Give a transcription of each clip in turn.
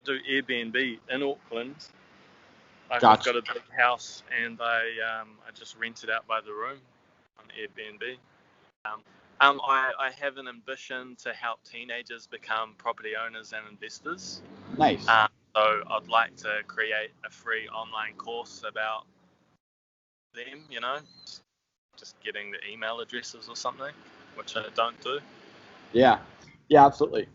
do Airbnb in Auckland. I've Gotcha. got a big house, and I just rent it out by the room on Airbnb. I have an ambition to help teenagers become property owners and investors. Nice. So I'd like to create a free online course about them, just getting the email addresses or something, which I don't do. Yeah, absolutely.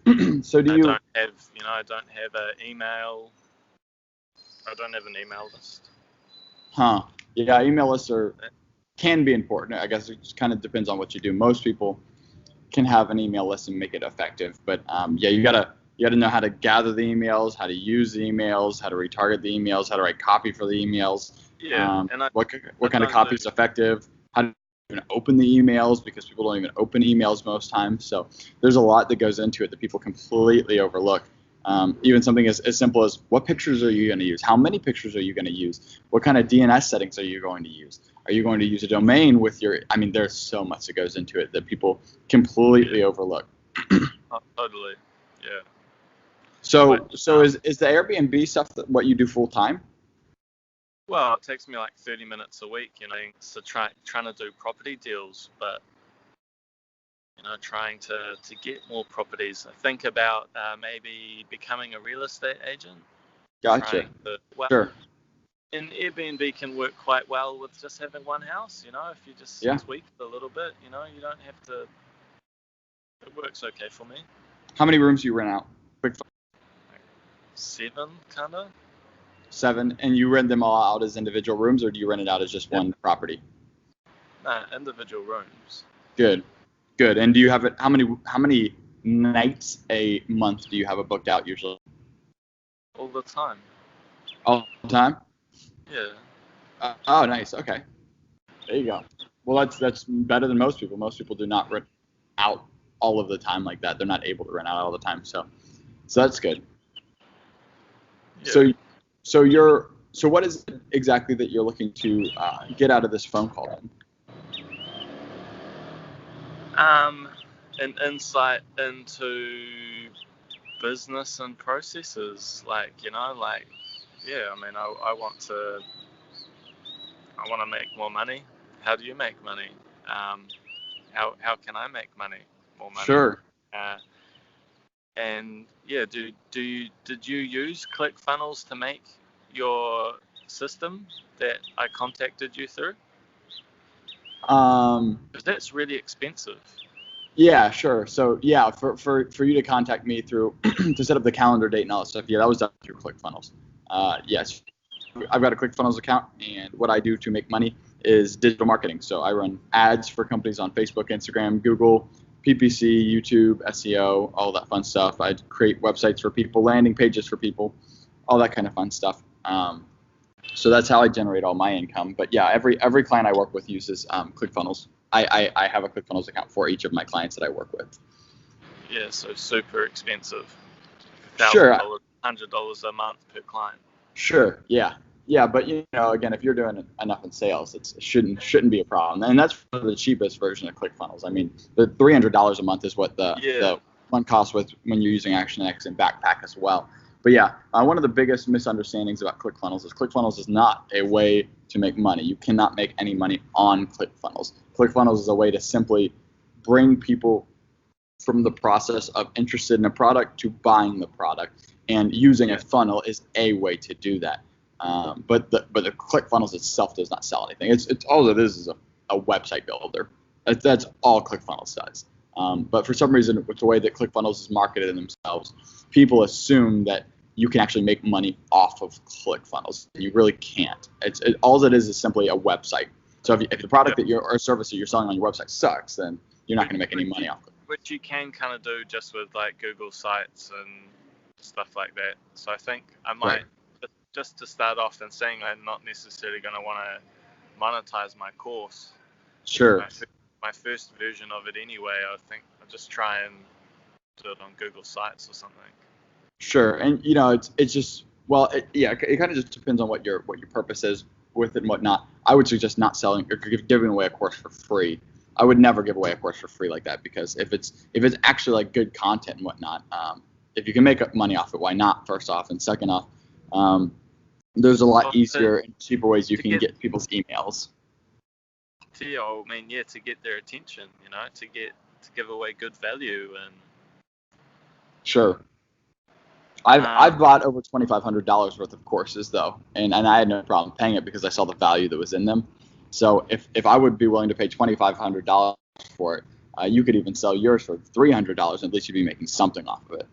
So I don't have an email. I don't have an email list. Huh. Yeah, email lists can be important. I guess it just kind of depends on what you do. Most people can have an email list and make it effective, but you gotta know how to gather the emails, how to use the emails, how to retarget the emails, how to write copy for the emails. Yeah. And what kind of copy is effective? How to even open the emails, because people don't even open emails most times. So there's a lot that goes into it that people completely overlook. Even something as simple as, what pictures are you going to use? How many pictures are you going to use? What kind of DNS settings are you going to use? Are you going to use a domain with there's so much that goes into it that people completely overlook. Totally. Yeah. So is the Airbnb stuff what you do full time? Well, it takes me like 30 minutes a week, so trying to do property deals, but trying to get more properties. I think about maybe becoming a real estate agent. Gotcha. Sure. And Airbnb can work quite well with just having one house, if you just tweak it a little bit, you don't have to. It works okay for me. How many rooms do you rent out? Like 7, kind of. 7, and you rent them all out as individual rooms, or do you rent it out as just one property? No, individual rooms. Good. And do you have it? How many nights a month do you have it booked out usually? All the time. All the time? Yeah. Oh, nice. Okay. There you go. Well, that's better than most people. Most people do not rent out all of the time like that. They're not able to rent out all the time. So that's good. Yeah. So what is it exactly that you're looking to get out of this phone call then? An insight into business and processes, I want to make more money. How do you make money? How can I make more money? Sure. And yeah, did you use Clickfunnels to make your system that I contacted you through? Because that's really expensive. Yeah, sure. So yeah, for you to contact me through to set up the calendar date and all that stuff, that was done through ClickFunnels. Yes, I've got a ClickFunnels account, and what I do to make money is digital marketing. So I run ads for companies on Facebook, Instagram, Google, PPC, YouTube, SEO, all that fun stuff. I create websites for people, landing pages for people, all that kind of fun stuff. So that's how I generate all my income. But yeah, every client I work with uses ClickFunnels. I have a ClickFunnels account for each of my clients that I work with. Yeah, so super expensive. Sure. $100 a month per client. Sure. Yeah. But again, if you're doing enough in sales, it shouldn't be a problem. And that's for the cheapest version of ClickFunnels. I mean, the $300 a month is what the one costs when you're using ActionX and Backpack as well. But yeah, one of the biggest misunderstandings about ClickFunnels is ClickFunnels is not a way to make money. You cannot make any money on ClickFunnels. ClickFunnels is a way to simply bring people from the process of interested in a product to buying the product, and using a funnel is a way to do that. But the ClickFunnels itself does not sell anything. It's all it is a website builder. That's all ClickFunnels does. But for some reason, with the way that ClickFunnels is marketed themselves, people assume that you can actually make money off of ClickFunnels. You really can't. All it is simply a website. So if the product or service that you're selling on your website sucks, then you're not going to make any money off it. Which you can kind of do just with like Google Sites and stuff like that. So I think I might, just to start off and saying I'm not necessarily going to want to monetize my course. Sure. My first version of it anyway, I think I'll just try and do it on Google Sites or something. Sure. And it's just, it kind of just depends on what your purpose is with it and whatnot. I would suggest not selling or giving away a course for free. I would never give away a course for free like that, because if it's actually like good content and whatnot, if you can make money off it, why not? First off, and second off, there's a lot easier and cheaper ways you can get people's emails. To get their attention, to give away good value and. Sure. I've bought over $2,500 worth of courses though, and I had no problem paying it because I saw the value that was in them. So if I would be willing to pay $2,500 for it, you could even sell yours for $300, and at least you'd be making something off of it.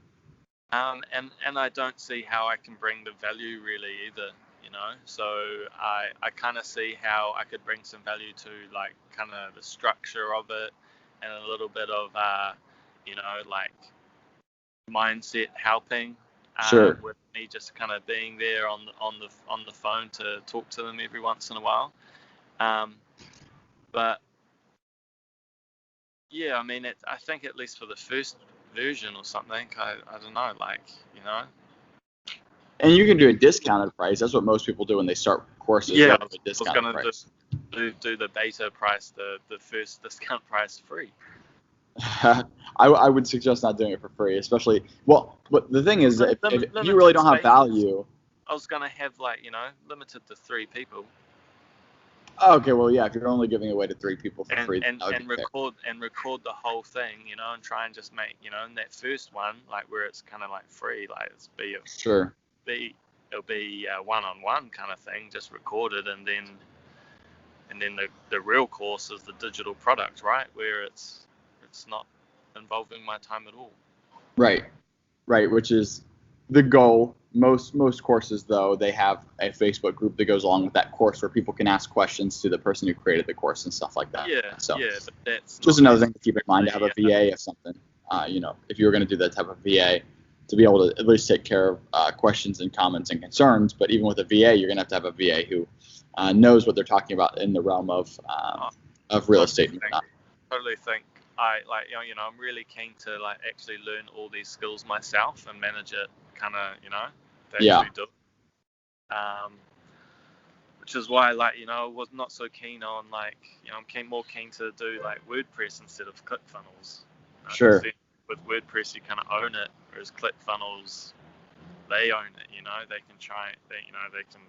And I don't see how I can bring the value really either, So I kind of see how I could bring some value to like kind of the structure of it and a little bit of like mindset helping. Sure. With me just kind of being there on the phone to talk to them every once in a while. But yeah, I mean, I think at least for the first version or something, I don't know, like, And you can do a discounted price. That's what most people do when they start courses. Yeah, I was going to do the beta price, the first discount price free. I would suggest not doing it for free, especially, but the thing is, if you really don't have value. I was going to have limited to 3 people. Okay, well, yeah, if you're only giving away to 3 people for free, and record the whole thing, and try and just make, in that first one, like where it's kind of like free, like it'll be a one-on-one kind of thing, just recorded, and then the real course is the digital product, right, where it's not involving my time at all. Right, which is the goal. Most courses, though, they have a Facebook group that goes along with that course where people can ask questions to the person who created the course and stuff like that. But that's just another thing to keep in mind, to have a VA or something. If you were going to do that type of VA, to be able to at least take care of questions and comments and concerns. But even with a VA, you're going to have a VA who knows what they're talking about in the realm of real estate and whatnot. Totally think I'm really keen to like actually learn all these skills myself and manage it kind of, to actually do it. Which is why I was not so keen on I'm more keen to do like WordPress instead of ClickFunnels. Sure. With WordPress you kind of own it, whereas ClickFunnels, they own it, they can try, they can.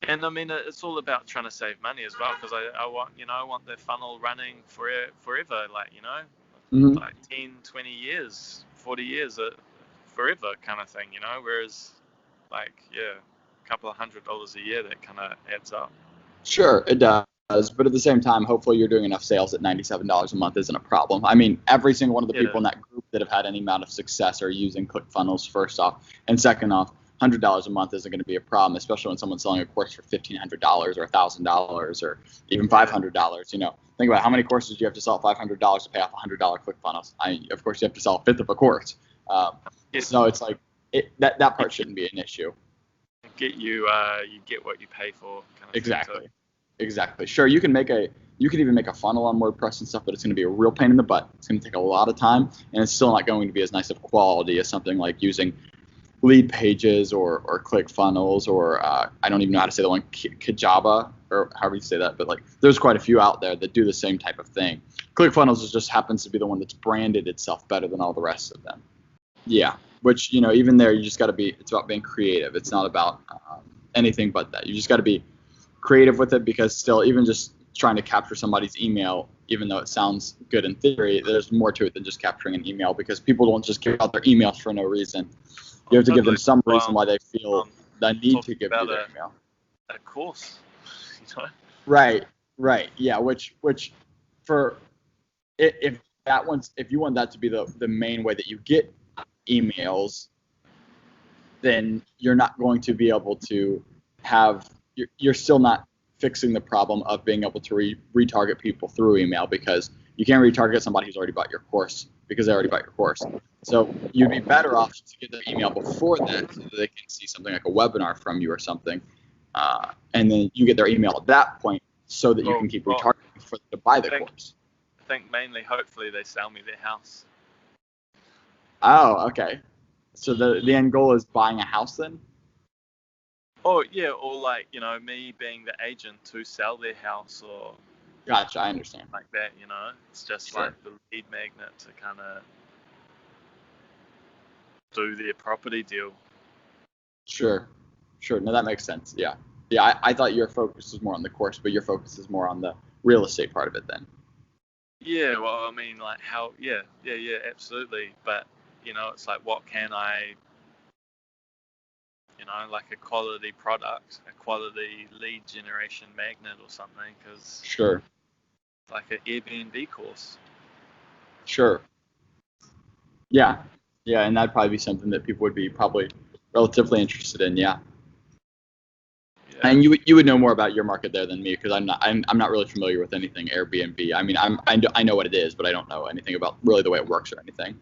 And I mean, it's all about trying to save money as well, because I want the funnel running forever, Mm-hmm. like 10, 20 years, 40 years, forever kind of thing, whereas a couple of $100 a year, that kind of adds up. Sure, it does. But at the same time, hopefully you're doing enough sales that $97 a month isn't a problem. I mean, every single one of the people in that group that have had any amount of success are using ClickFunnels, first off. And second off, $100 a month isn't going to be a problem, especially when someone's selling a course for $1,500 or $1,000 or even $500. Think about how many courses you have to sell at $500 to pay off $100 ClickFunnels. Of course, you have to sell a fifth of a course. So it's like that part shouldn't be an issue. You get what you pay for. Kind of Exactly. Sure, you can even make a funnel on WordPress and stuff, but it's going to be a real pain in the butt. It's going to take a lot of time, and it's still not going to be as nice of quality as something like using Lead Pages or ClickFunnels or I don't even know how to say the one, Kajaba, or however you say that, but like there's quite a few out there that do the same type of thing. ClickFunnels just happens to be the one that's branded itself better than all the rest of them. Yeah, which even there you just got to be. It's about being creative. It's not about anything but that. You just got to be creative with it, because still, even just trying to capture somebody's email, even though it sounds good in theory, there's more to it than just capturing an email, because people don't just give out their emails for no reason. You have to give them some reason why they feel the need to give you their email. A course, Right. Yeah. Which for if you want that to be the main way that you get emails, then you're not going to be able to have. You're still not fixing the problem of being able to retarget people through email, because you can't retarget somebody who's already bought your course because they already bought your course. So you'd be better off to get their email before that, so that they can see something like a webinar from you or something, and then you get their email at that point, so that you can keep retargeting for them to buy the course. I think mainly, hopefully, they sell me their house. Oh, okay. So the end goal is buying a house then? Oh, yeah, or me being the agent to sell their house, or... Gotcha, I understand. Like that, It's just like the lead magnet to kind of do their property deal. Sure. No, that makes sense. Yeah. I thought your focus was more on the course, but your focus is more on the real estate part of it then. Yeah, well, I mean, like how, yeah, absolutely. But, it's like, what can I, like a quality product, a quality lead generation magnet or something, because Sure. like an Airbnb course. Sure. Yeah. And that'd probably be something that people would be probably relatively interested in. Yeah. And you would know more about your market there than me, because I'm not really familiar with anything Airbnb. I mean, I know what it is, but I don't know anything about really the way it works or anything.